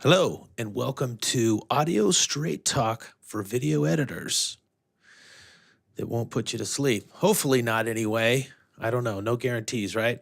Hello, and welcome to Audio Straight Talk for video editors that won't put you to sleep. Hopefully not anyway. I don't know, no guarantees, right?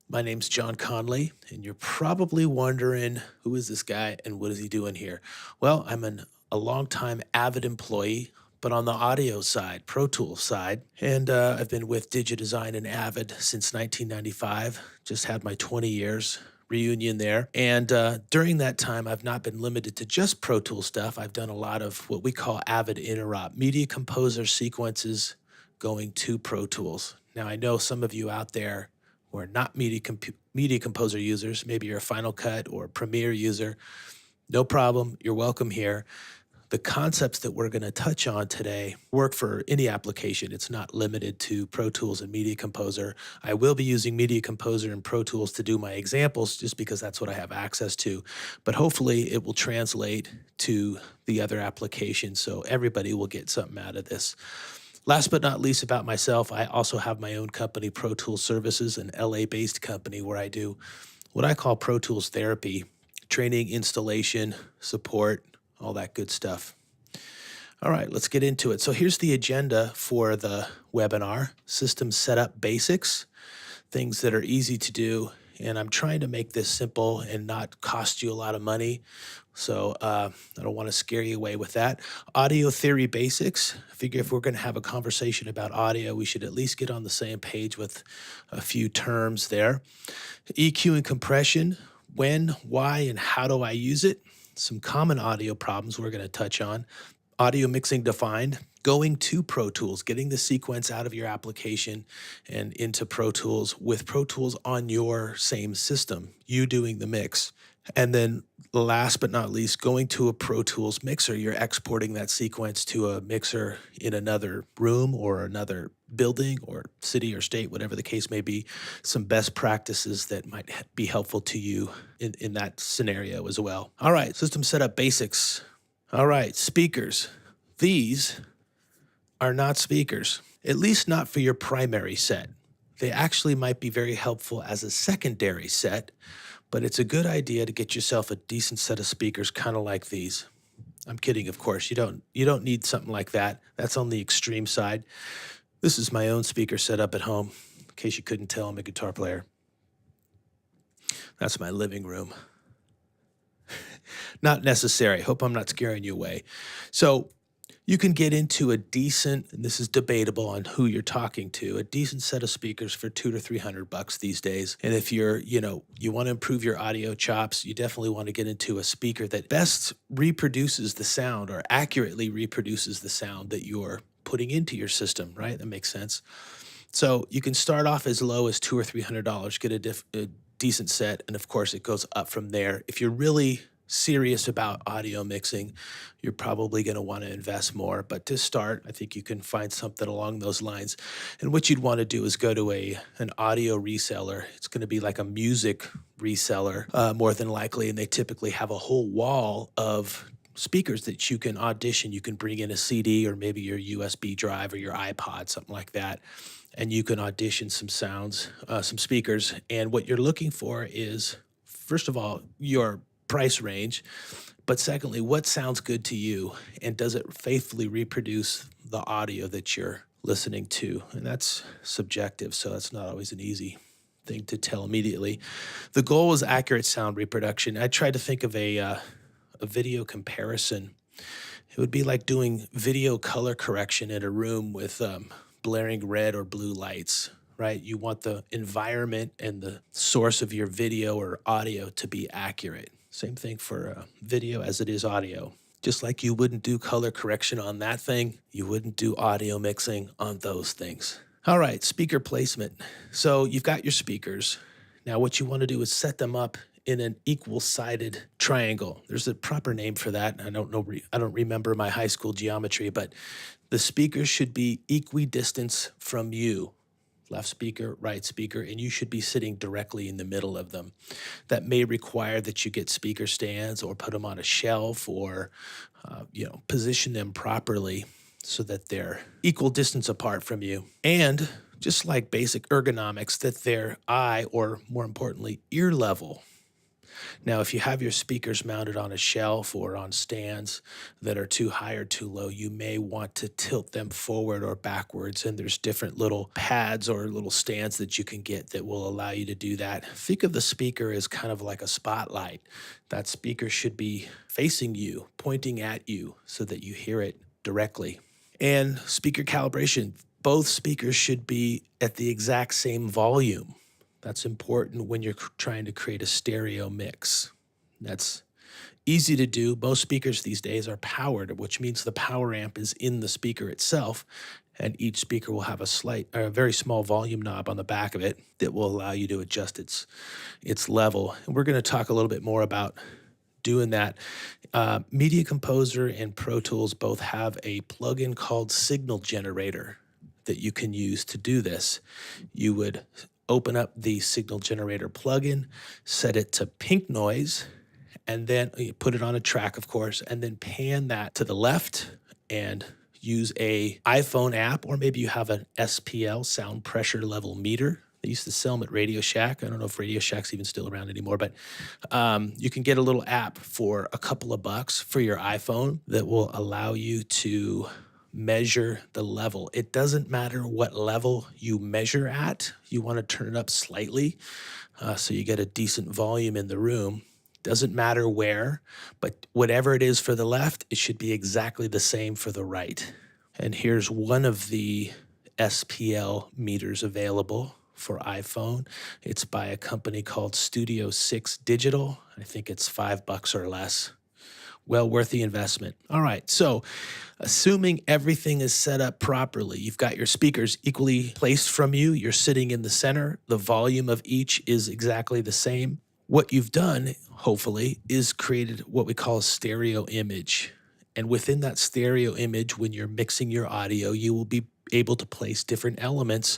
My name's John Conley, and you're probably wondering, who is this guy and what is he doing here? Well, I'm a longtime Avid employee, but on the audio side, Pro Tools side, and I've been with DigiDesign and Avid since 1995. Just had my 20 years reunion there. And during that time, I've not been limited to just Pro Tools stuff. I've done a lot of what we call Avid interop, media composer sequences going to Pro Tools. Now, I know some of you out there who are not media composer users, maybe you're a Final Cut or Premiere user, no problem, you're welcome here. The concepts that we're going to touch on today work for any application. It's not limited to Pro Tools and Media Composer. I will be using Media Composer and Pro Tools to do my examples just because that's what I have access to. But hopefully it will translate to the other applications so everybody will get something out of this. Last but not least about myself, I also have my own company, Pro Tools Services, an LA-based company where I do what I call Pro Tools therapy, training, installation, support, all that good stuff. All right, let's get into it. So here's the agenda for the webinar: system setup basics, things that are easy to do. And I'm trying to make this simple and not cost you a lot of money. So I don't want to scare you away with that. Audio theory basics. I figure if we're going to have a conversation about audio, we should at least get on the same page with a few terms there. EQ and compression. When, why, and how do I use it? Some common audio problems we're going to touch on. Audio mixing defined, going to Pro Tools, getting the sequence out of your application and into Pro Tools with Pro Tools on your same system, you doing the mix. And then last but not least, going to a Pro Tools mixer, you're exporting that sequence to a mixer in another room or another building or city or state, whatever the case may be, some best practices that might be helpful to you in that scenario as well. All right, system setup basics. All right, speakers. These are not speakers, at least not for your primary set. They actually might be very helpful as a secondary set, but it's a good idea to get yourself a decent set of speakers kind of like these. I'm kidding, of course. You don't need something like that. That's on the extreme side. This is my own speaker setup at home. In case you couldn't tell, I'm a guitar player. That's my living room. Not necessary. Hope I'm not scaring you away. So you can get into a decent, and this is debatable on who you're talking to, a decent set of speakers for $200 to $300 these days. And if you're, you want to improve your audio chops, you definitely want to get into a speaker that best reproduces the sound or accurately reproduces the sound that you're putting into your system, right? That makes sense. So you can start off as low as $200 or $300, get a decent set, and of course it goes up from there. If you're really serious about audio mixing, you're probably going to want to invest more. But to start, I think you can find something along those lines. And what you'd want to do is go to an audio reseller. It's going to be like a music reseller, more than likely, and they typically have a whole wall of speakers that you can audition. You can bring in a CD or maybe your USB drive or your iPod, something like that, and you can audition some sounds, some speakers. And what you're looking for is, first of all, your price range, but secondly, what sounds good to you, and does it faithfully reproduce the audio that you're listening to? And that's subjective, so that's not always an easy thing to tell immediately. The goal is accurate sound reproduction. I tried to think of a video comparison. It would be like doing video color correction in a room with blaring red or blue lights, right? You want the environment and the source of your video or audio to be accurate. Same thing for video as it is audio. Just like you wouldn't do color correction on that thing, you wouldn't do audio mixing on those things. All right, speaker placement. So you've got your speakers. Now what you want to do is set them up in an equal-sided triangle. There's a proper name for that. I don't remember my high school geometry, but the speakers should be equidistant from you. Left speaker, right speaker, and you should be sitting directly in the middle of them. That may require that you get speaker stands or put them on a shelf or, position them properly so that they're equal distance apart from you. And just like basic ergonomics, that they're eye, or more importantly, ear level. Now, if you have your speakers mounted on a shelf or on stands that are too high or too low, you may want to tilt them forward or backwards. And there's different little pads or little stands that you can get that will allow you to do that. Think of the speaker as kind of like a spotlight. That speaker should be facing you, pointing at you so that you hear it directly. And speaker calibration, both speakers should be at the exact same volume. That's important when you're trying to create a stereo mix. That's easy to do. Most speakers these days are powered, which means the power amp is in the speaker itself, and each speaker will have a very small volume knob on the back of it that will allow you to adjust its level. And we're going to talk a little bit more about doing that. Media Composer and Pro Tools both have a plugin called Signal Generator that you can use to do this. You would open up the Signal Generator plugin, set it to pink noise, and then you put it on a track, of course, and then pan that to the left and use a iPhone app, or maybe you have an SPL sound pressure level meter. They used to sell them at Radio Shack. I don't know if Radio Shack's even still around anymore, but you can get a little app for a couple of bucks for your iPhone that will allow you to measure the level. It doesn't matter what level you measure at. You want to turn it up slightly so you get a decent volume in the room. Doesn't matter where, but whatever it is for the left, it should be exactly the same for the right. And here's one of the SPL meters available for iPhone. It's by a company called Studio 6 Digital. I think it's $5 or less. Well worth the investment. All right, so assuming everything is set up properly, you've got your speakers equally placed from you, you're sitting in the center, the volume of each is exactly the same. What you've done, hopefully, is created what we call a stereo image. And within that stereo image, when you're mixing your audio, you will be able to place different elements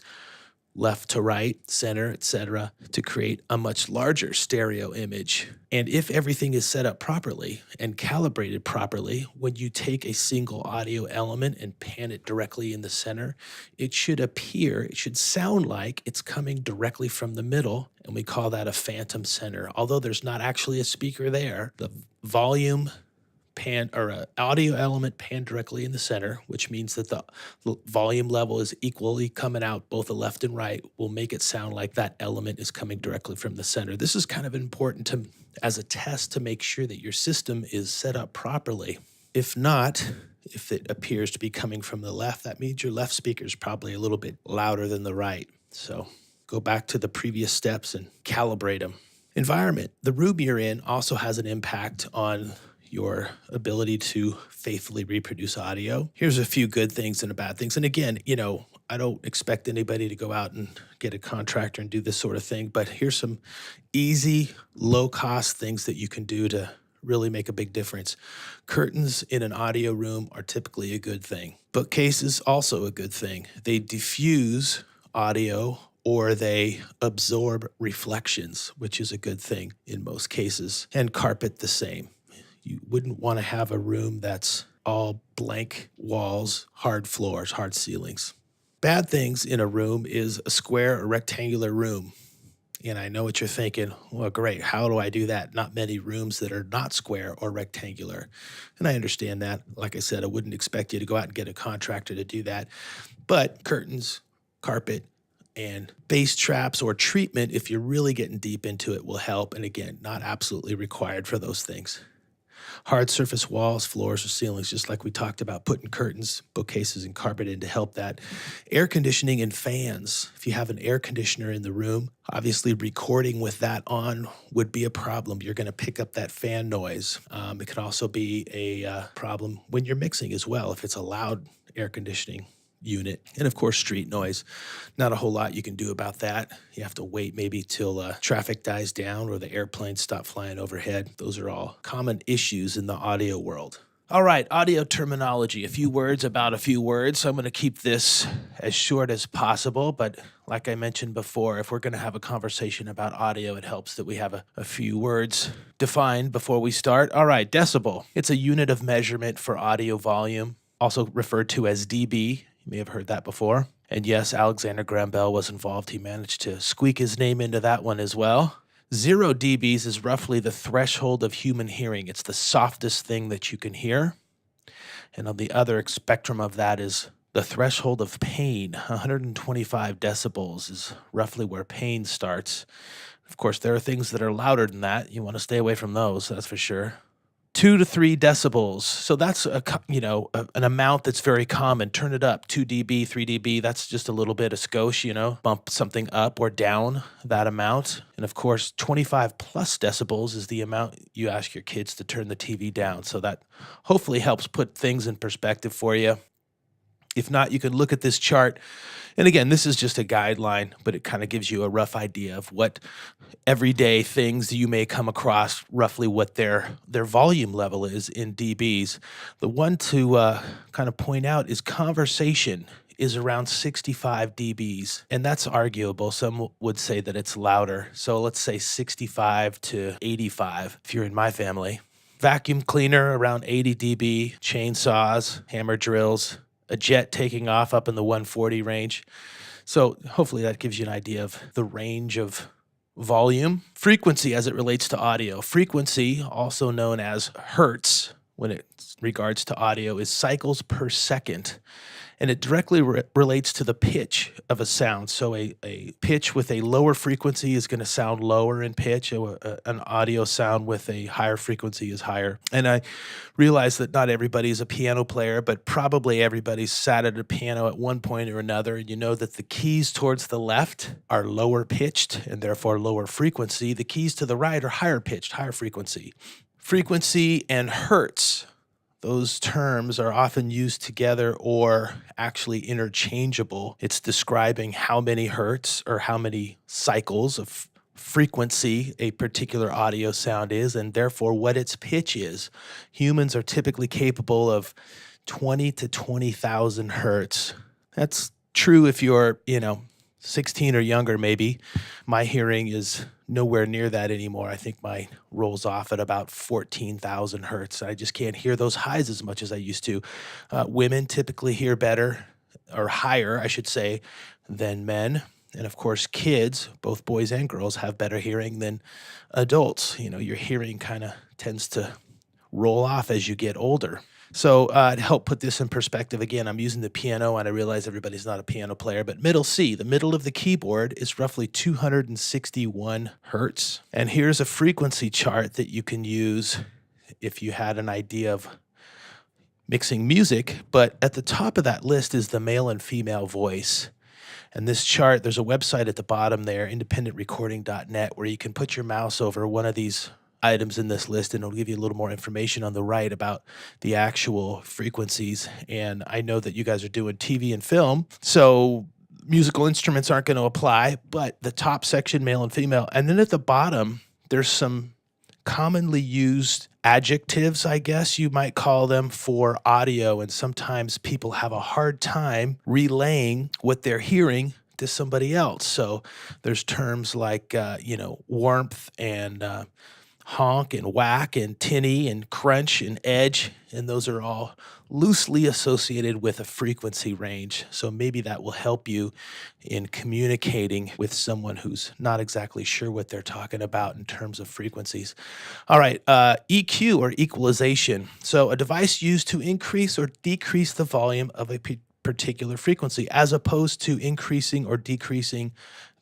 left to right, center, etc., to create a much larger stereo image. And if everything is set up properly and calibrated properly, when you take a single audio element and pan it directly in the center, it should sound like it's coming directly from the middle, and we call that a phantom center. Although there's not actually a speaker there, the volume pan or an audio element panned directly in the center, which means that the volume level is equally coming out both the left and right, will make it sound like that element is coming directly from the center. This is kind of important as a test to make sure that your system is set up properly. If not, if it appears to be coming from the left, that means your left speaker is probably a little bit louder than the right. So go back to the previous steps and calibrate them. Environment. The room you're in also has an impact on your ability to faithfully reproduce audio. Here's a few good things and bad things. And again, I don't expect anybody to go out and get a contractor and do this sort of thing, but here's some easy, low-cost things that you can do to really make a big difference. Curtains in an audio room are typically a good thing. Bookcases, also a good thing. They diffuse audio or they absorb reflections, which is a good thing in most cases. And carpet, the same. You wouldn't want to have a room that's all blank walls, hard floors, hard ceilings. Bad things in a room is a square or rectangular room. And I know what you're thinking, well, great, how do I do that? Not many rooms that are not square or rectangular. And I understand that. Like I said, I wouldn't expect you to go out and get a contractor to do that. But curtains, carpet, and bass traps or treatment, if you're really getting deep into it, will help. And again, not absolutely required for those things. Hard surface walls, floors, or ceilings, just like we talked about, putting curtains, bookcases, and carpet in to help that. Air conditioning and fans. If you have an air conditioner in the room, obviously recording with that on would be a problem. You're going to pick up that fan noise. It can also be a problem when you're mixing as well, if it's a loud air conditioning unit. And of course, street noise. Not a whole lot you can do about that. You have to wait maybe till traffic dies down or the airplanes stop flying overhead. Those are all common issues in the audio world. All right, audio terminology. A few words about a few words. So I'm going to keep this as short as possible, but like I mentioned before, if we're going to have a conversation about audio, it helps that we have a few words defined before we start. All right, decibel. It's a unit of measurement for audio volume, also referred to as dB. You may have heard that before. And yes, Alexander Graham Bell was involved. He managed to squeak his name into that one as well. 0 dBs is roughly the threshold of human hearing. It's the softest thing that you can hear. And on the other spectrum of that is the threshold of pain. 125 decibels is roughly where pain starts. Of course, there are things that are louder than that. You want to stay away from those, that's for sure. 2 to 3 decibels. So that's an amount that's very common. Turn it up, 2 dB, 3 dB. That's just a little bit of skosh, bump something up or down that amount. And of course, 25 plus decibels is the amount you ask your kids to turn the TV down. So that hopefully helps put things in perspective for you. If not, you can look at this chart. And again, this is just a guideline, but it kind of gives you a rough idea of what everyday things you may come across, roughly what their volume level is in dBs. The one to kind of point out is conversation is around 65 dBs, and that's arguable. Some would say that it's louder. So let's say 65 to 85 if you're in my family. Vacuum cleaner around 80 dB, chainsaws, hammer drills, a jet taking off up in the 140 range. So hopefully that gives you an idea of the range of volume. Frequency as it relates to audio. Frequency, also known as Hertz, when it regards to audio, is cycles per second. And it directly relates to the pitch of a sound. So a pitch with a lower frequency is going to sound lower in pitch. An audio sound with a higher frequency is higher. And I realize that not everybody is a piano player, but probably everybody's sat at a piano at one point or another. And you know that the keys towards the left are lower pitched and therefore lower frequency. The keys to the right are higher pitched, higher frequency. Frequency and hertz. Those terms are often used together or actually interchangeable. It's describing how many hertz or how many cycles of frequency a particular audio sound is, and therefore what its pitch is. Humans are typically capable of 20 to 20,000 hertz. That's true if you're, 16 or younger maybe. My hearing is nowhere near that anymore. I think mine rolls off at about 14,000 hertz. I just can't hear those highs as much as I used to. Women typically hear better, or higher, I should say, than men. And of course, kids, both boys and girls, have better hearing than adults. Your hearing kind of tends to roll off as you get older. So to help put this in perspective, again, I'm using the piano, and I realize everybody's not a piano player, but middle C, the middle of the keyboard, is roughly 261 hertz. And here's a frequency chart that you can use if you had an idea of mixing music. But at the top of that list is the male and female voice. And this chart, there's a website at the bottom there, independentrecording.net, where you can put your mouse over one of these items in this list, and it'll give you a little more information on the right about the actual frequencies. And I know that you guys are doing TV and film, so musical instruments aren't going to apply, but the top section, male and female. And then at the bottom, there's some commonly used adjectives, I guess you might call them, for audio. And sometimes people have a hard time relaying what they're hearing to somebody else. So there's terms like, warmth and honk and whack and tinny and crunch and edge, and those are all loosely associated with a frequency range. So maybe that will help you in communicating with someone who's not exactly sure what they're talking about in terms of frequencies. All right, EQ or equalization. So a device used to increase or decrease the volume of a particular frequency, as opposed to increasing or decreasing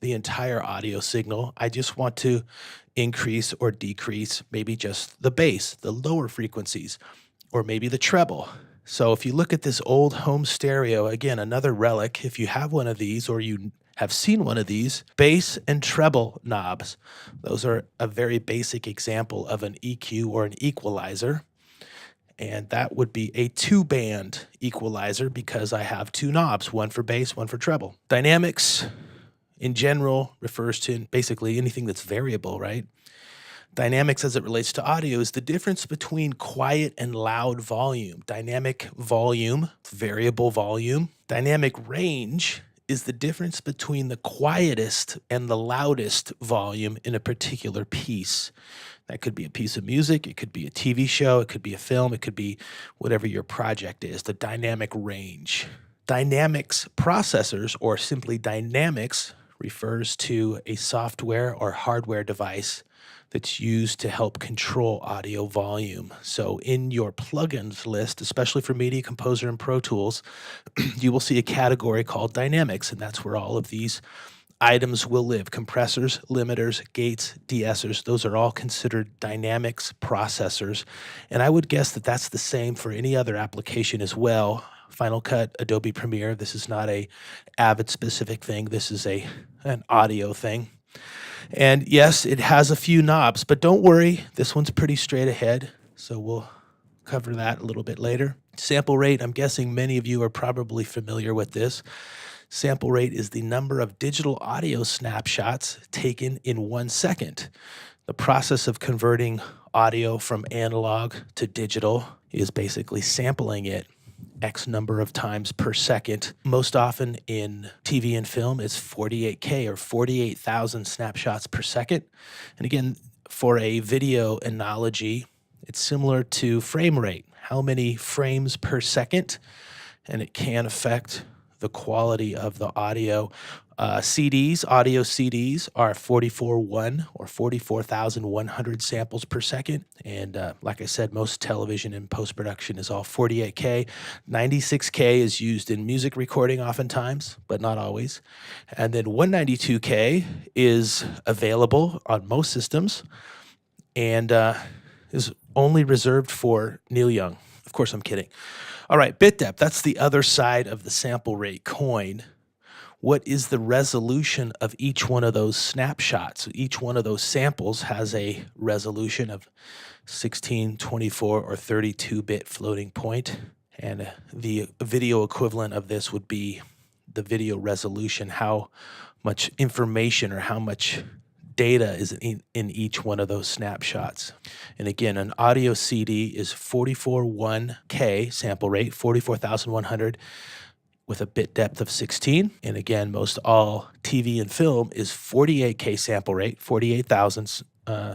the entire audio signal. I just want to increase or decrease maybe just the bass, the lower frequencies, or maybe the treble. So if you look at this old home stereo, again, another relic, if you have one of these or you have seen one of these, bass and treble knobs. Those are a very basic example of an EQ or an equalizer. And that would be a 2-band equalizer because I have 2 knobs, one for bass, one for treble. Dynamics in general refers to basically anything that's variable, right? Dynamics as it relates to audio is the difference between quiet and loud volume. Dynamic volume, variable volume. Dynamic range is the difference between the quietest and the loudest volume in a particular piece. That could be a piece of music, it could be a TV show, it could be a film, it could be whatever your project is, the dynamic range. Dynamics processors, or simply dynamics, refers to a software or hardware device that's used to help control audio volume. So in your plugins list, especially for Media Composer and Pro Tools, you will see a category called Dynamics, and that's where all of these items will live. Compressors, limiters, gates, de-essers, those are all considered dynamics processors. And I would guess that that's the same for any other application as well. Final Cut, Adobe Premiere, this is not a Avid specific thing. This is an audio thing. And yes, it has a few knobs, but don't worry, this one's pretty straight ahead. So we'll cover that a little bit later. Sample rate, I'm guessing many of you are probably familiar with this. Sample rate is the number of digital audio snapshots taken in 1 second. The process of converting audio from analog to digital is basically sampling it X number of times per second. Most often in TV and film, it's 48K or 48,000 snapshots per second. And again, for a video analogy, it's similar to frame rate. How many frames per second? And it can affect the quality of the audio. Audio CDs are 44.1 or 44,100 samples per second. And like I said, most television and post-production is all 48K. 96K is used in music recording oftentimes, but not always. And then 192K is available on most systems and is only reserved for Neil Young. Of course, I'm kidding. All right, bit depth, that's the other side of the sample rate coin. What is the resolution of each one of those snapshots? Each one of those samples has a resolution of 16, 24, or 32-bit floating point. And the video equivalent of this would be the video resolution, how much information or how much data is in each one of those snapshots. And again, an audio CD is 44.1K sample rate, 44,100 with a bit depth of 16. And again, most all TV and film is 48K sample rate, 48,000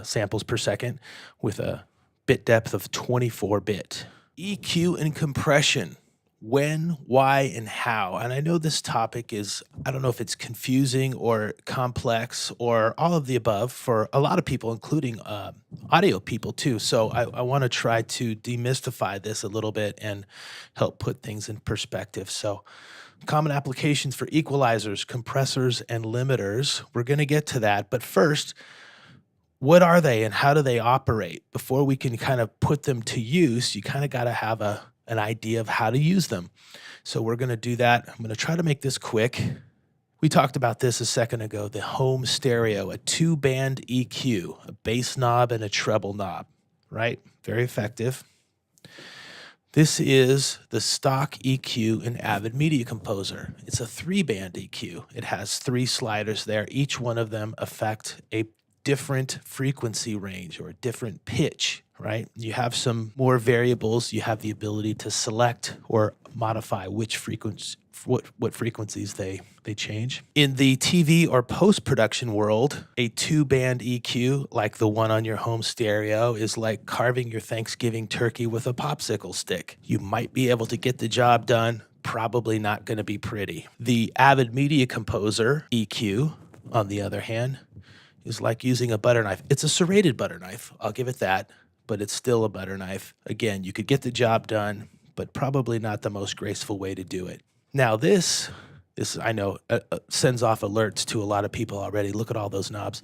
samples per second with a bit depth of 24-bit. EQ and compression. When, why, and how. And I know this topic is, I don't know if it's confusing or complex or all of the above for a lot of people, including audio people too. So I want to try to demystify this a little bit and help put things in perspective. So common applications for equalizers, compressors, and limiters. We're going to get to that. But first, what are they and how do they operate? Before we can kind of put them to use, you kind of got to have an idea of how to use them. So we're going to do that. I'm going to try to make this quick. We talked about this a second ago, the home stereo, a 2-band EQ, a bass knob and a treble knob, right? Very effective. This is the stock EQ in Avid Media Composer. It's a 3-band EQ. It has 3 sliders there. Each one of them affect a different frequency range or a different pitch, right? You have some more variables. You have the ability to select or modify which frequency, what frequencies they change. In the TV or post-production world, a 2-band EQ, like the one on your home stereo, is like carving your Thanksgiving turkey with a popsicle stick. You might be able to get the job done, probably not going to be pretty. The Avid Media Composer EQ, on the other hand, is like using a butter knife. It's a serrated butter knife, I'll give it that, but it's still a butter knife. Again, you could get the job done, but probably not the most graceful way to do it. Now this I know, sends off alerts to a lot of people already. Look at all those knobs.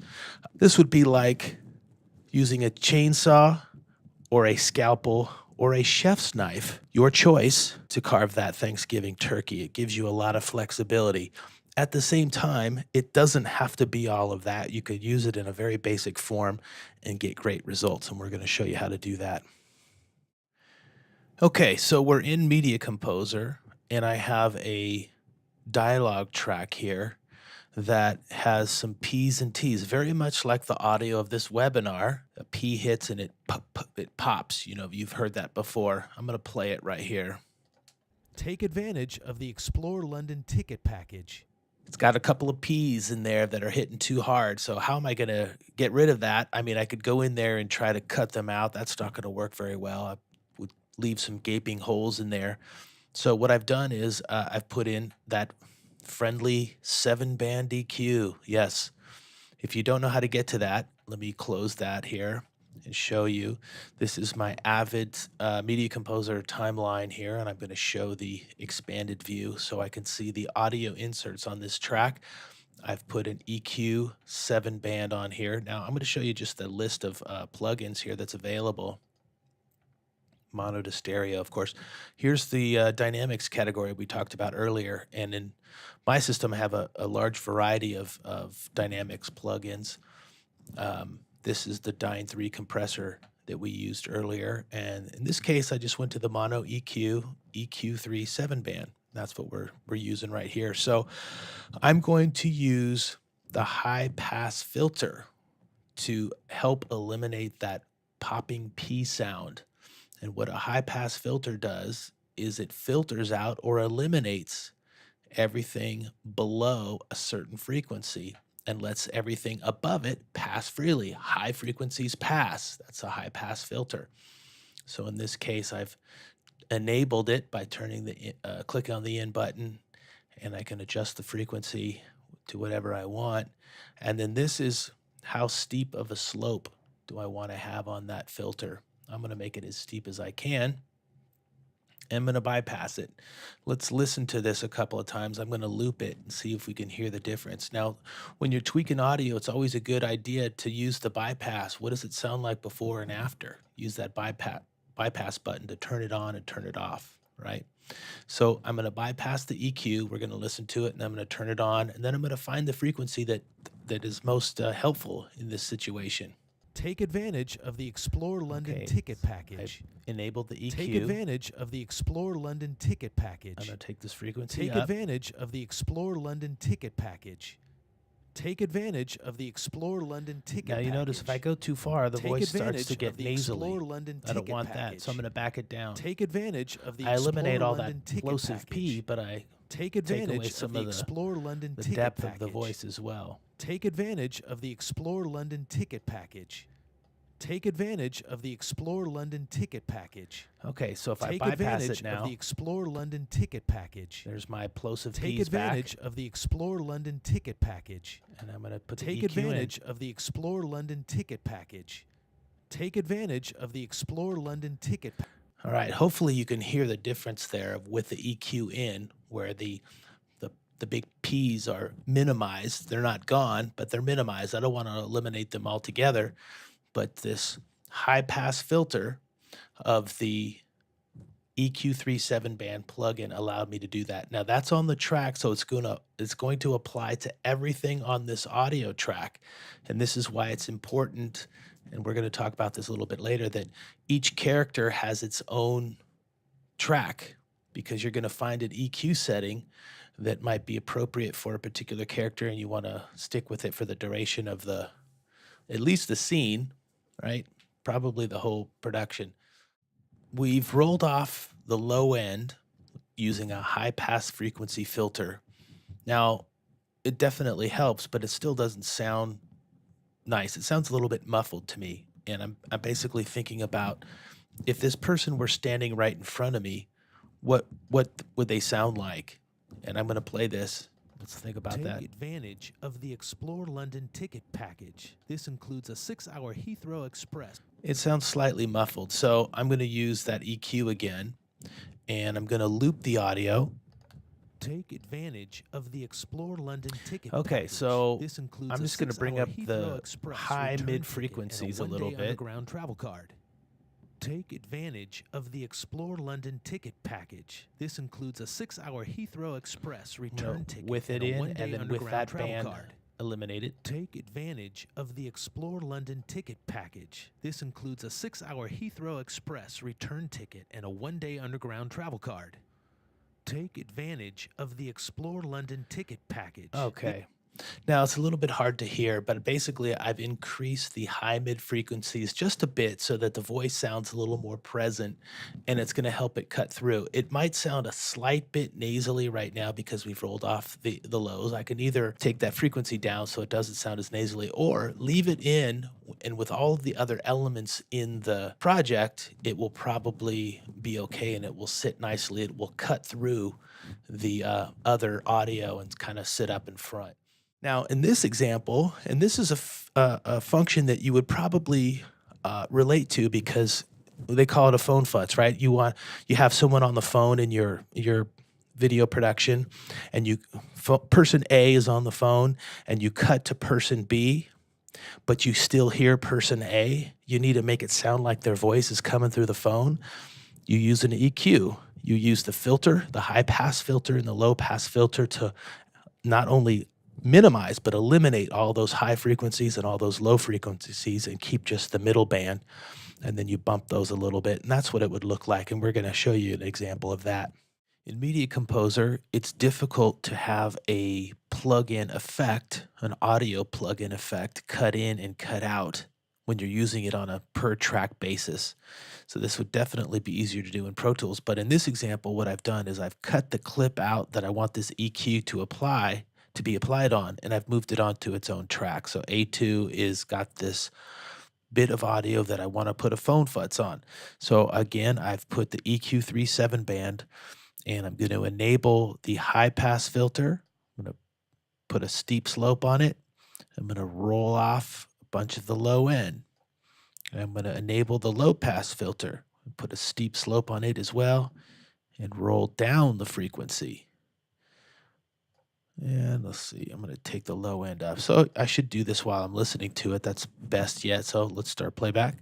This would be like using a chainsaw or a scalpel or a chef's knife, your choice, to carve that Thanksgiving turkey. It gives you a lot of flexibility. At the same time, it doesn't have to be all of that. You could use it in a very basic form and get great results, and we're going to show you how to do that. Okay, so we're in Media Composer, and I have a dialogue track here that has some P's and T's, very much like the audio of this webinar. A P hits and it pops. You know, you've heard that before. I'm going to play it right here. Take advantage of the Explore London ticket package. It's got a couple of P's in there that are hitting too hard. So how am I going to get rid of that? I mean, I could go in there and try to cut them out. That's not going to work very well. I would leave some gaping holes in there. So what I've done is I've put in that friendly 7-band EQ. Yes. If you don't know how to get to that, let me close that here and show you. This is my Avid Media Composer timeline here, and I'm going to show the expanded view so I can see the audio inserts on this track. I've put an EQ 7-band on here. Now I'm going to show you just a list of plugins here that's available. Mono to stereo, of course. Here's the dynamics category we talked about earlier. And in my system, I have a large variety of dynamics plugins. This is the Dyne 3 compressor that we used earlier. And in this case, I just went to the mono EQ, EQ3 7-band. That's what we're using right here. So I'm going to use the high pass filter to help eliminate that popping P sound. And what a high pass filter does is it filters out or eliminates everything below a certain frequency and lets everything above it pass freely. High frequencies pass. That's a high pass filter. So in this case, I've enabled it by turning the clicking on the in button, and I can adjust the frequency to whatever I want. And then this is how steep of a slope do I want to have on that filter. I'm going to make it as steep as I can. I'm going to bypass it. Let's listen to this a couple of times. I'm going to loop it and see if we can hear the difference. Now, when you're tweaking audio, it's always a good idea to use the bypass. What does it sound like before and after? Use that bypass button to turn it on and turn it off, right? So I'm going to bypass the EQ. We're going to listen to it, and I'm going to turn it on, and then I'm going to find the frequency that is most helpful in this situation. Take advantage of the Explore London ticket package. I've enabled the EQ. Take advantage of the Explore London ticket package. I'm going to take this frequency Take up. advantage of the Explore London ticket package. Take advantage of the Explore London ticket package. Now you notice if I go too far, the voice starts to get nasally. London I don't want that, so I'm going to back it down. Take advantage of the I eliminate Explore all London that plosive P, but I take take advantage away some of of Explore London the ticket depth package. of the voice as well. Take advantage of the Explore London ticket package. Take advantage of the Explore London ticket package. Okay, so if Take I bypass advantage it now, of the Explore London ticket package. there's my plosive Take P's advantage back, of the Explore London ticket package. and I'm going to put the Take EQ advantage of the Explore London ticket package. Take advantage of the Explore London ticket package. in. All right, hopefully you can hear the difference there with the EQ in, where the big P's are minimized. They're not gone, but they're minimized. I don't want to eliminate them altogether, but this high pass filter of the EQ3 7-band plugin allowed me to do that. Now that's on the track, so it's going to apply to everything on this audio track. And this is why it's important, and we're going to talk about this a little bit later, that each character has its own track, because you're going to find an EQ setting that might be appropriate for a particular character, and you want to stick with it for the duration of at least the scene, right? Probably the whole production. We've rolled off the low end using a high pass frequency filter. Now, it definitely helps, but it still doesn't sound nice. It sounds a little bit muffled to me. And I'm basically thinking about, if this person were standing right in front of me, what would they sound like? And I'm going to play this. Let's think about that. Take advantage of the Explore London ticket package. This includes a 6-hour Heathrow Express. It sounds slightly muffled, so I'm going to use that EQ again, and I'm going to loop the audio. Take advantage of the Explore London ticket Okay, package. so This includes I'm a just going to bring up 6-hour the Heathrow Express high return mid ticket frequencies and a little one-day bit. underground travel card. Take advantage of the Explore London ticket package. This includes a 6-hour Heathrow Express return ticket with it and a in, one-day and then with underground that travel band card. eliminated. Take advantage of the Explore London ticket package. This includes a 6-hour Heathrow Express return ticket and a one-day underground travel card. Take advantage of the Explore London ticket package. Okay. Now it's a little bit hard to hear, but basically I've increased the high mid frequencies just a bit so that the voice sounds a little more present and it's going to help it cut through. It might sound a slight bit nasally right now because we've rolled off the lows. I can either take that frequency down so it doesn't sound as nasally or leave it in, and with all of the other elements in the project, it will probably be okay and it will sit nicely. It will cut through the other audio and kind of sit up in front. Now, in this example, and this is a function that you would probably relate to because they call it a phone futz, right? You have someone on the phone in your video production, and person A is on the phone, and you cut to person B, but you still hear person A. You need to make it sound like their voice is coming through the phone. You use an EQ. You use the filter, the high pass filter and the low pass filter to not only minimize but eliminate all those high frequencies and all those low frequencies and keep just the middle band, and then you bump those a little bit, and that's what it would look like, and we're going to show you an example of that. In Media Composer, it's difficult to have a plug-in effect, an audio plug-in effect, cut in and cut out when you're using it on a per track basis. So this would definitely be easier to do in Pro Tools, but in this example, what I've done is I've cut the clip out that I want this EQ to be applied on, and I've moved it onto its own track. So A2 is got this bit of audio that I want to put a phone futz on. So again, I've put the EQ37 band, and I'm going to enable the high pass filter. I'm going to put a steep slope on it. I'm going to roll off a bunch of the low end. And I'm going to enable the low pass filter and put a steep slope on it as well and roll down the frequency. And let's see, I'm going to take the low end up. So I should do this while I'm listening to it. That's best yet. So let's start playback.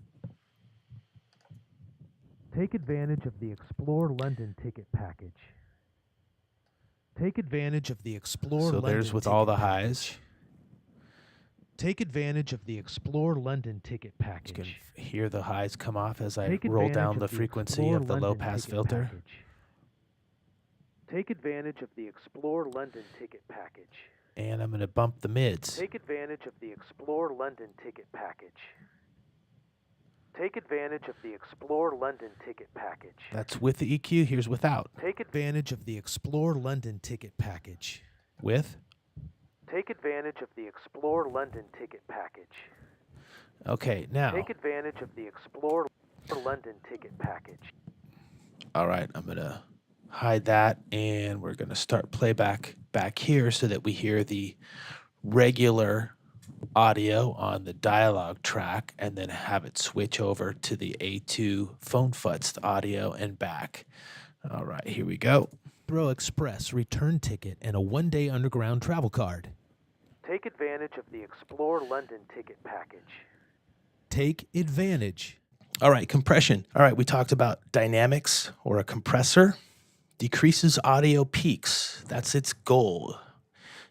Take advantage of the Explore London ticket package. Take advantage of the Explore London. So there's with all the highs. Take advantage of the Explore London ticket You package. can hear the highs come off as I roll down the frequency of the low pass filter. Take advantage of the Explore London ticket package. And I'm going to bump the mids. Take advantage of the Explore London ticket package. Take advantage of the Explore London ticket package. That's with the EQ. Here's without. Take advantage of the Explore London ticket package. With? Take advantage of the Explore London ticket package. Okay, now. Take advantage of the Explore London ticket package. All right, I'm going to hide that, and we're going to start playback back here so that we hear the regular audio on the dialogue track and then have it switch over to the A2 phone futzed audio and back. All right, here we go. Throw Express return ticket and a one-day underground travel card. Take advantage of the Explore London ticket package. Take advantage. All right, compression. All right, we talked about dynamics, or a compressor decreases audio peaks. That's its goal,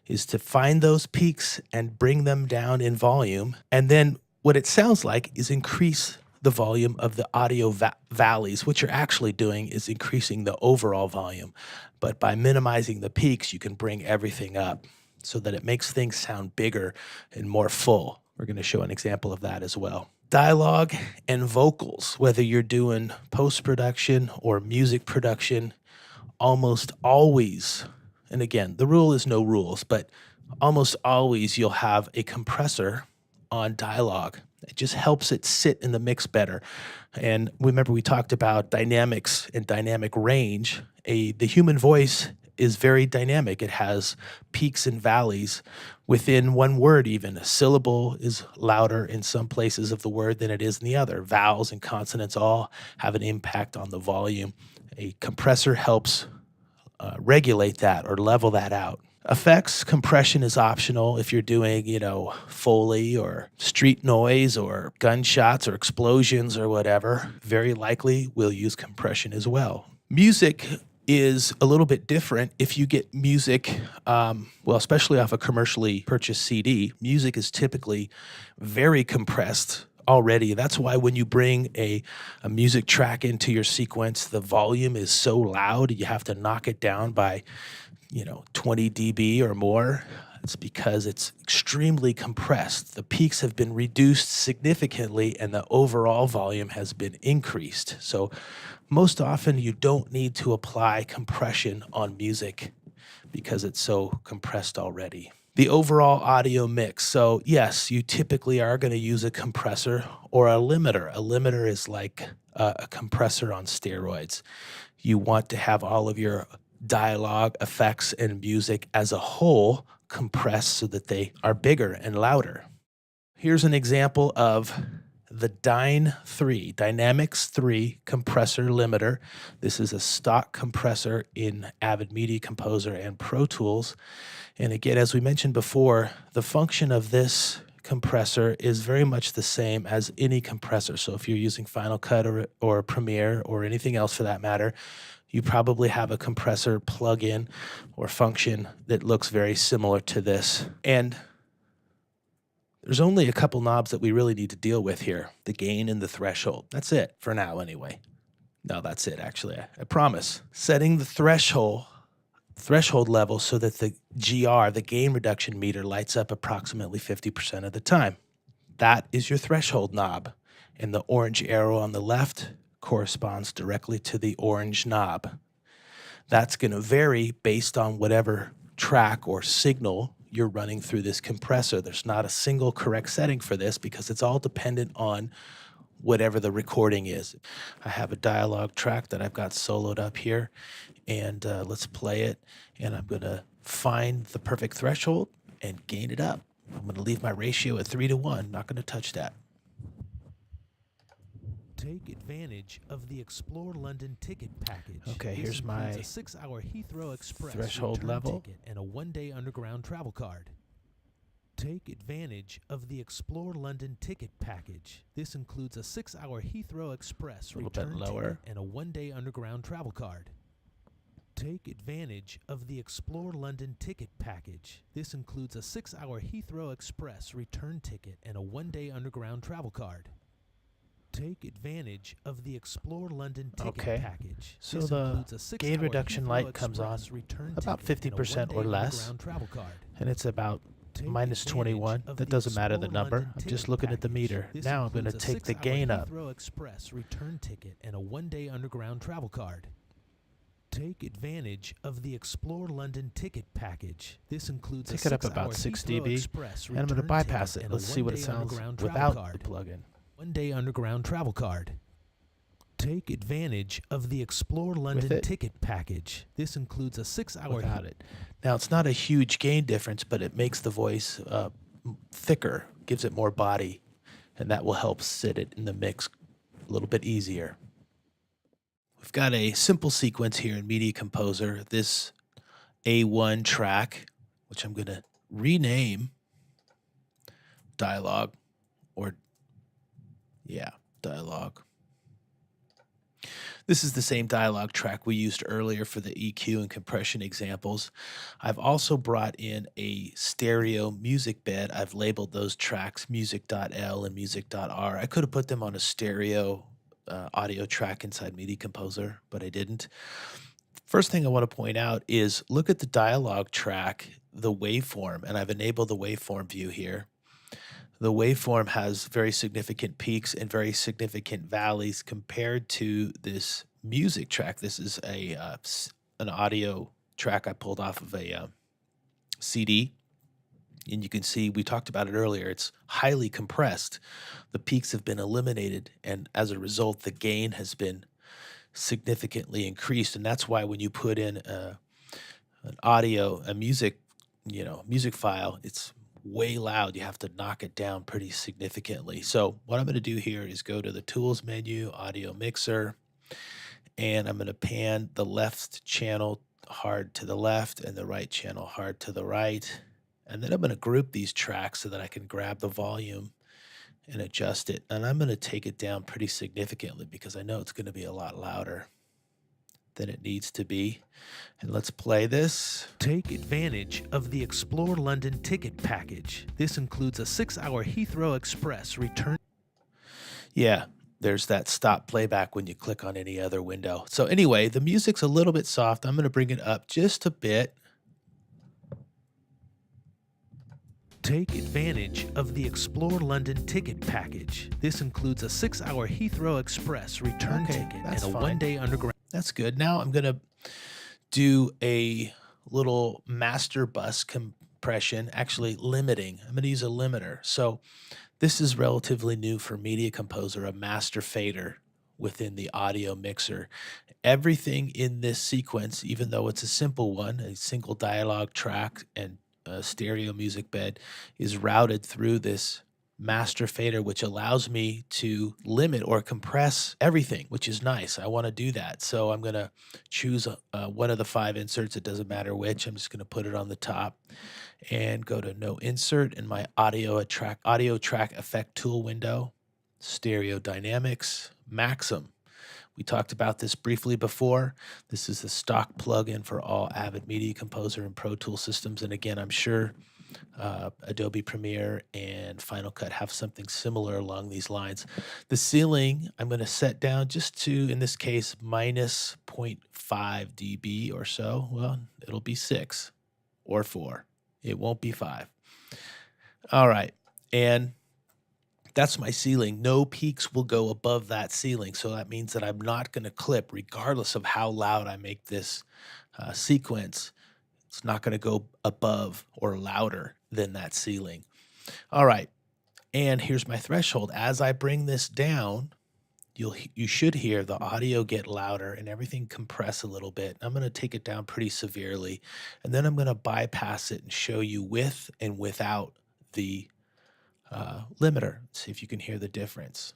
is to find those peaks and bring them down in volume. And then what it sounds like is increase the volume of the audio valleys. What you're actually doing is increasing the overall volume. But by minimizing the peaks, you can bring everything up so that it makes things sound bigger and more full. We're going to show an example of that as well. Dialogue and vocals, whether you're doing post-production or music production, almost always, and again, the rule is no rules, but almost always you'll have a compressor on dialogue. It just helps it sit in the mix better. And remember, we talked about dynamics and dynamic range. The human voice is very dynamic. It has peaks and valleys within one word even. A syllable is louder in some places of the word than it is in the other. Vowels and consonants all have an impact on the volume. A compressor helps regulate that or level that out. Effects, compression is optional if you're doing, Foley or street noise or gunshots or explosions or whatever. Very likely we'll use compression as well. Music is a little bit different. If you get music, especially off a commercially purchased CD, music is typically very compressed already. That's why when you bring a music track into your sequence, the volume is so loud, you have to knock it down by 20 dB or more. It's because it's extremely compressed. The peaks have been reduced significantly and the overall volume has been increased. So most often you don't need to apply compression on music because it's so compressed already. The overall audio mix. So yes, you typically are going to use a compressor or a limiter. A limiter is like a compressor on steroids. You want to have all of your dialogue, effects, and music as a whole compressed so that they are bigger and louder. Here's an example of the Dynamics 3 compressor limiter. This is a stock compressor in Avid Media Composer and Pro Tools. And again, as we mentioned before, the function of this compressor is very much the same as any compressor. So if you're using Final Cut or Premiere or anything else for that matter, you probably have a compressor plugin or function that looks very similar to this. And there's only a couple knobs that we really need to deal with here, the gain and the threshold. That's it for now anyway. No, that's it actually, I promise. Setting the threshold level so that the GR, the gain reduction meter, lights up approximately 50% of the time. That is your threshold knob. And the orange arrow on the left corresponds directly to the orange knob. That's going to vary based on whatever track or signal you're running through this compressor. There's not a single correct setting for this because it's all dependent on whatever the recording is. I have a dialogue track that I've got soloed up here, and let's play it. And I'm going to find the perfect threshold and gain it up. I'm going to leave my ratio at 3:1. Not going to touch that. Take advantage of the Explore London ticket package. Okay, This here's my includes a 6-hour Heathrow Express threshold return level. ticket and a 1-day underground travel card. Take advantage of the Explore London ticket package. This includes a 6-hour Heathrow Express A little bit return lower. ticket and a 1-day underground travel card. Take advantage of the Explore London ticket package. This includes a 6-hour Heathrow Express return ticket and a 1-day underground travel card. Take advantage of the Explore London ticket Okay. package. So This the includes a 6-hour gain reduction Heathrow light comes on Express return about ticket and a 50% or 1-day less. underground travel card. And it's about Take minus advantage 21. of That the doesn't matter the Explore number. London I'm just ticket looking at the package. meter. This Now I'm going to includes a take the 6-hour gain up. Heathrow Express return ticket and a 1-day underground travel card. Take advantage of the Explore London ticket package. This includes Take a it up 6-hour about 6 Heathrow dB, Express and I'm going to return bypass ticket it. and a Let's see what it 1-day sounds underground travel without card. the plugin. 1-day underground travel card. Take advantage of the Explore London it? ticket package. This includes a 6-hour Without it. Now, it's not a huge gain difference, but it makes the voice thicker, gives it more body, and that will help sit it in the mix a little bit easier. We've got a simple sequence here in Media Composer. This A1 track, which I'm going to rename Dialogue, or Dialogue. This is the same dialogue track we used earlier for the EQ and compression examples. I've also brought in a stereo music bed. I've labeled those tracks music.L and music.R. I could have put them on a stereo audio track inside Media Composer, but I didn't. First thing I want to point out is look at the dialogue track, the waveform, and I've enabled the waveform view here. The waveform has very significant peaks and very significant valleys compared to this music track. This is an audio track I pulled off of a CD. And you can see, we talked about it earlier, it's highly compressed. The peaks have been eliminated, and as a result, the gain has been significantly increased. And that's why when you put in a music file, it's way loud. You have to knock it down pretty significantly. So what I'm going to do here is go to the Tools menu, Audio Mixer, and I'm going to pan the left channel hard to the left and the right channel hard to the right. And then I'm going to group these tracks so that I can grab the volume and adjust it. And I'm going to take it down pretty significantly because I know it's going to be a lot louder than it needs to be. And let's play this. Take advantage of the Explore London ticket package. This includes a 6-hour Heathrow Express return. Yeah, there's that stop playback when you click on any other window. So anyway, the music's a little bit soft. I'm going to bring it up just a bit. Take advantage of the Explore London ticket package. This includes a 6-hour Heathrow Express return ticket and a fine. one-day underground. That's good. Now I'm going to do a little master bus compression, actually limiting. I'm going to use a limiter. So this is relatively new for Media Composer, a master fader within the audio mixer. Everything in this sequence, even though it's a simple one, a single dialogue track and a stereo music bed, is routed through this master fader, which allows me to limit or compress everything, which is nice. I want to do that. So I'm going to choose one of the 5 inserts. It doesn't matter which. I'm just going to put it on the top and go to no insert in my audio track effect tool window, stereo dynamics, Maxim. We talked about this briefly before. This is the stock plugin for all Avid Media Composer and Pro Tool systems. And again, I'm sure Adobe Premiere and Final Cut have something similar along these lines. The ceiling, I'm going to set down just to, in this case, minus 0.5 dB or so. Well, it'll be 6 or 4. It won't be 5. All right. And that's my ceiling. No peaks will go above that ceiling. So that means that I'm not going to clip regardless of how loud I make this sequence. It's not going to go above or louder than that ceiling. All right. And here's my threshold. As I bring this down, you should hear the audio get louder and everything compress a little bit. I'm going to take it down pretty severely. And then I'm going to bypass it and show you with and without the limiter. See if you can hear the difference.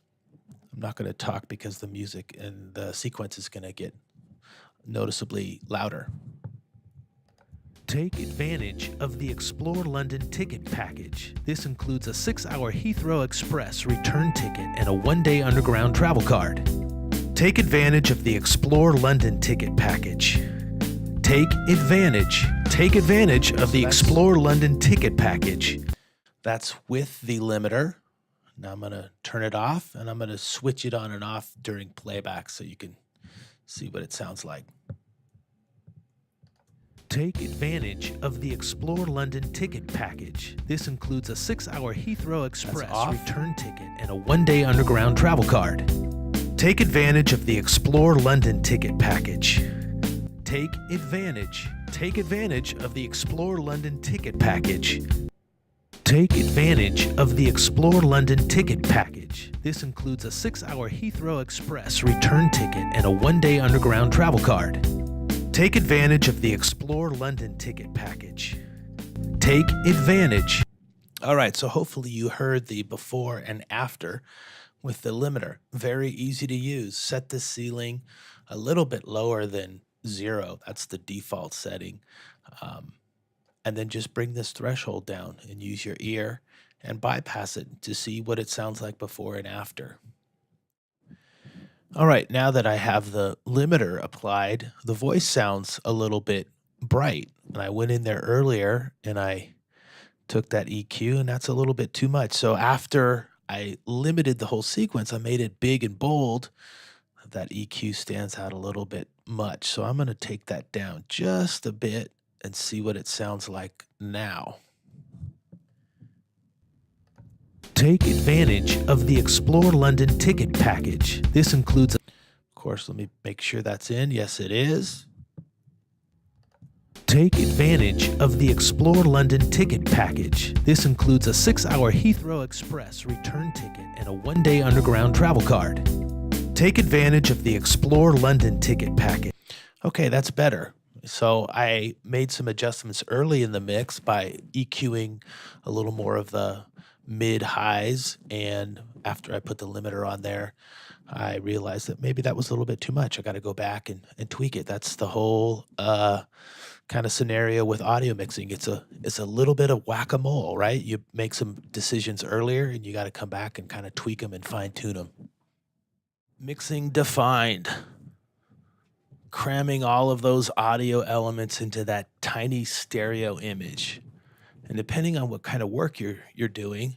I'm not going to talk because the music and the sequence is going to get noticeably louder. Take advantage of the Explore London ticket package. This includes a 6-hour Heathrow Express return ticket and a one-day underground travel card. Take advantage of the Explore London ticket package. Take advantage of the Explore London ticket package. That's with the limiter. Now I'm going to turn it off and I'm going to switch it on and off during playback so you can see what it sounds like. Take advantage of the Explore London ticket package. This includes a 6-hour Heathrow Express return ticket and a one-day underground travel card. Take advantage of the Explore London ticket package. Take advantage of the Explore London ticket package. Take advantage of the Explore London ticket package. This includes a 6-hour Heathrow Express return ticket and a one-day underground travel card. Take advantage of the Explore London ticket package. Take advantage. All right, so hopefully you heard the before and after with the limiter. Very easy to use. Set the ceiling a little bit lower than 0. That's the default setting. And then just bring this threshold down and use your ear and bypass it to see what it sounds like before and after. All right, now that I have the limiter applied, the voice sounds a little bit bright. And I went in there earlier and I took that EQ, and that's a little bit too much. So after I limited the whole sequence, I made it big and bold. That EQ stands out a little bit much. So I'm going to take that down just a bit and see what it sounds like now. Take advantage of the Explore London ticket package. This includes, of course, let me make sure that's in. Yes, it is. Take advantage of the Explore London ticket package. This includes a 6-hour Heathrow Express return ticket and a one-day underground travel card. Take advantage of the Explore London ticket package. Okay, that's better. So I made some adjustments early in the mix by EQing a little more of the mid highs, and after I put the limiter on there, I realized that maybe that was a little bit too much. I got to go back and tweak it. That's the whole kind of scenario with audio mixing. It's a little bit of whack-a-mole, right? You make some decisions earlier and you got to come back and kind of tweak them and fine-tune them. Mixing defined. Cramming all of those audio elements into that tiny stereo image. And depending on what kind of work you're doing,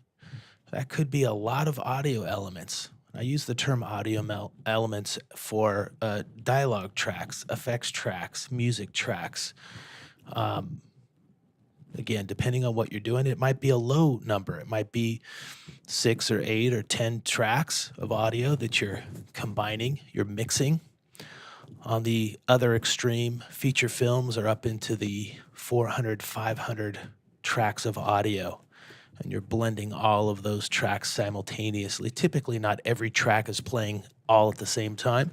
that could be a lot of audio elements. I use the term audio elements for dialogue tracks, effects tracks, music tracks, Again, depending on what you're doing, it might be a low number. It might be 6 or 8 or 10 tracks of audio that you're combining, you're mixing. On the other extreme, feature films are up into the 400, 500 tracks of audio, and you're blending all of those tracks simultaneously. Typically, not every track is playing all at the same time,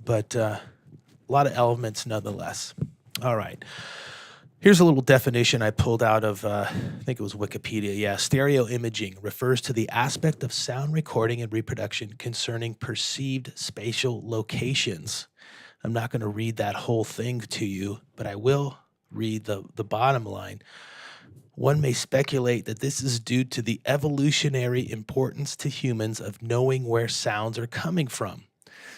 but a lot of elements nonetheless. All right. Here's a little definition I pulled out of, I think it was Wikipedia. Yeah, stereo imaging refers to the aspect of sound recording and reproduction concerning perceived spatial locations. I'm not going to read that whole thing to you, but I will read the bottom line. One may speculate that this is due to the evolutionary importance to humans of knowing where sounds are coming from.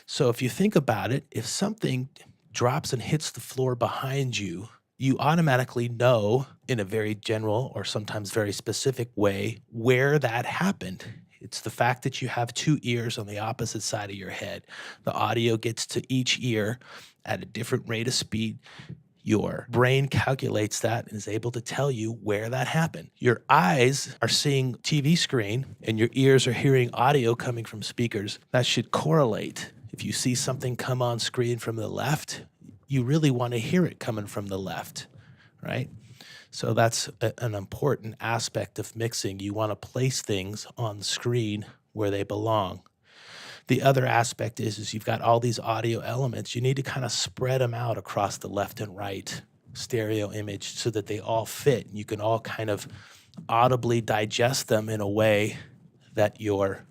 So if you think about it, if something drops and hits the floor behind you, you automatically know in a very general or sometimes very specific way where that happened. It's the fact that you have two ears on the opposite side of your head. The audio gets to each ear at a different rate of speed. Your brain calculates that and is able to tell you where that happened. Your eyes are seeing TV screen and your ears are hearing audio coming from speakers. That should correlate. If you see something come on screen from the left, you really want to hear it coming from the left, right? So that's an important aspect of mixing. You want to place things on the screen where they belong. The other aspect is you've got all these audio elements. You need to kind of spread them out across the left and right stereo image so that they all fit. You can all kind of audibly digest them in a way that your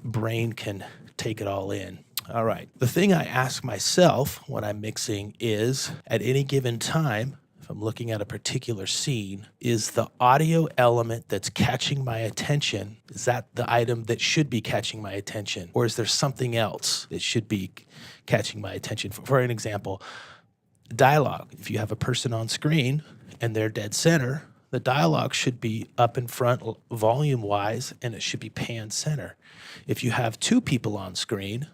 brain can take it all in. All right. The thing I ask myself when I'm mixing is, at any given time, if I'm looking at a particular scene, is the audio element that's catching my attention, is that the item that should be catching my attention? Or is there something else that should be catching my attention? For an example, dialogue. If you have a person on screen and they're dead center, the dialogue should be up in front volume-wise, and it should be pan center. If you have two people on screen,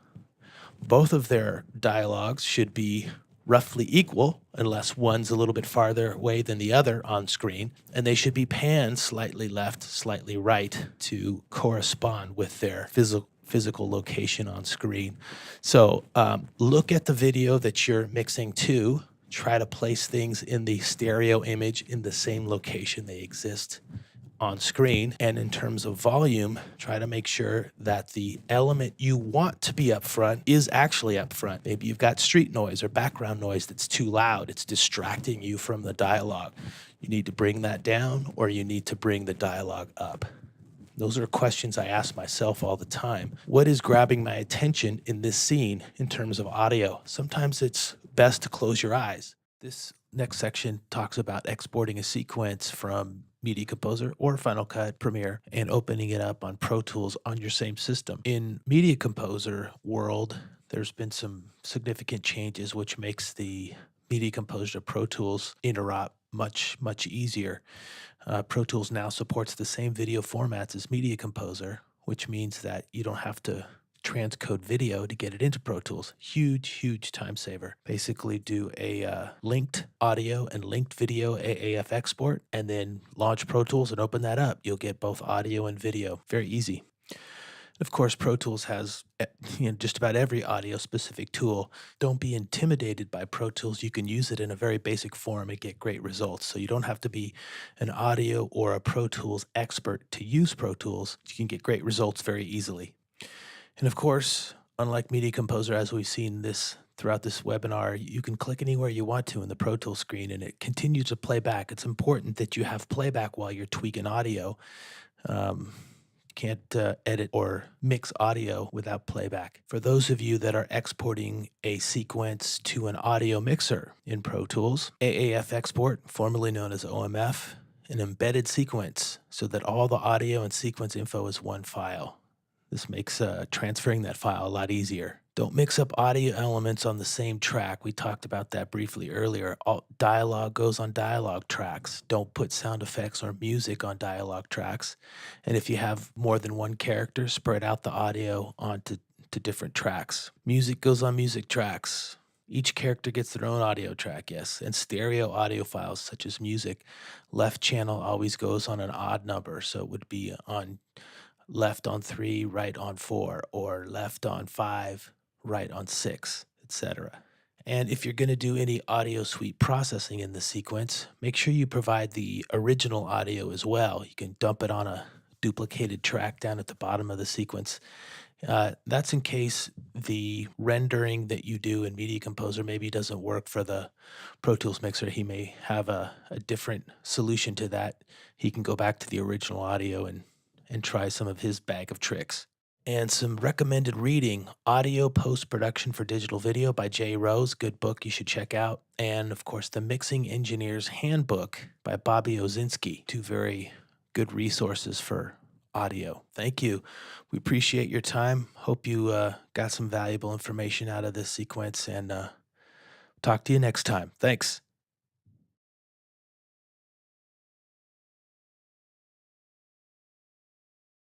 both of their dialogues should be roughly equal, unless one's a little bit farther away than the other on screen, and they should be panned slightly left, slightly right to correspond with their physical location on screen. So look at the video that you're mixing to. Try to place things in the stereo image in the same location they exist on screen. And in terms of volume, try to make sure that the element you want to be up front is actually up front. Maybe you've got street noise or background noise that's too loud. It's distracting you from the dialogue. You need to bring that down, or you need to bring the dialogue up. Those are questions I ask myself all the time. What is grabbing my attention in this scene in terms of audio? Sometimes it's best to close your eyes. This next section talks about exporting a sequence from Media Composer or Final Cut, Premiere, and opening it up on Pro Tools on your same system. In Media Composer world, there's been some significant changes which makes the Media Composer to Pro Tools interop much easier. Pro Tools now supports the same video formats as Media Composer, which means that you don't have to transcode video to get it into Pro Tools. Huge time saver. Basically do a linked audio and linked video AAF export, and then launch Pro Tools and open that up. You'll get both audio and video. Very easy. Of course, Pro Tools has just about every audio-specific tool. Don't be intimidated by Pro Tools. You can use it in a very basic form and get great results. So you don't have to be an audio or a Pro Tools expert to use Pro Tools. You can get great results very easily. And of course, unlike Media Composer, as we've seen throughout this webinar, you can click anywhere you want to in the Pro Tools screen, and it continues to play back. It's important that you have playback while you're tweaking audio. Can't edit or mix audio without playback. For those of you that are exporting a sequence to an audio mixer in Pro Tools, AAF export, formerly known as OMF, an embedded sequence so that all the audio and sequence info is one file. This makes transferring that file a lot easier. Don't mix up audio elements on the same track. We talked about that briefly earlier. All dialogue goes on dialogue tracks. Don't put sound effects or music on dialogue tracks. And if you have more than one character, spread out the audio onto different tracks. Music goes on music tracks. Each character gets their own audio track, yes, and stereo audio files such as music. Left channel always goes on an odd number, so it would be on left on 3, right on 4, or left on 5, right on 6, etc. And if you're going to do any audio suite processing in the sequence, make sure you provide the original audio as well. You can dump it on a duplicated track down at the bottom of the sequence. That's in case the rendering that you do in Media Composer maybe doesn't work for the Pro Tools mixer. He may have a different solution to that. He can go back to the original audio and try some of his bag of tricks. And some recommended reading, Audio Post-Production for Digital Video by Jay Rose, good book you should check out. And of course, The Mixing Engineer's Handbook by Bobby Ozinski, two very good resources for audio. Thank you. We appreciate your time. Hope you got some valuable information out of this sequence, and talk to you next time. Thanks.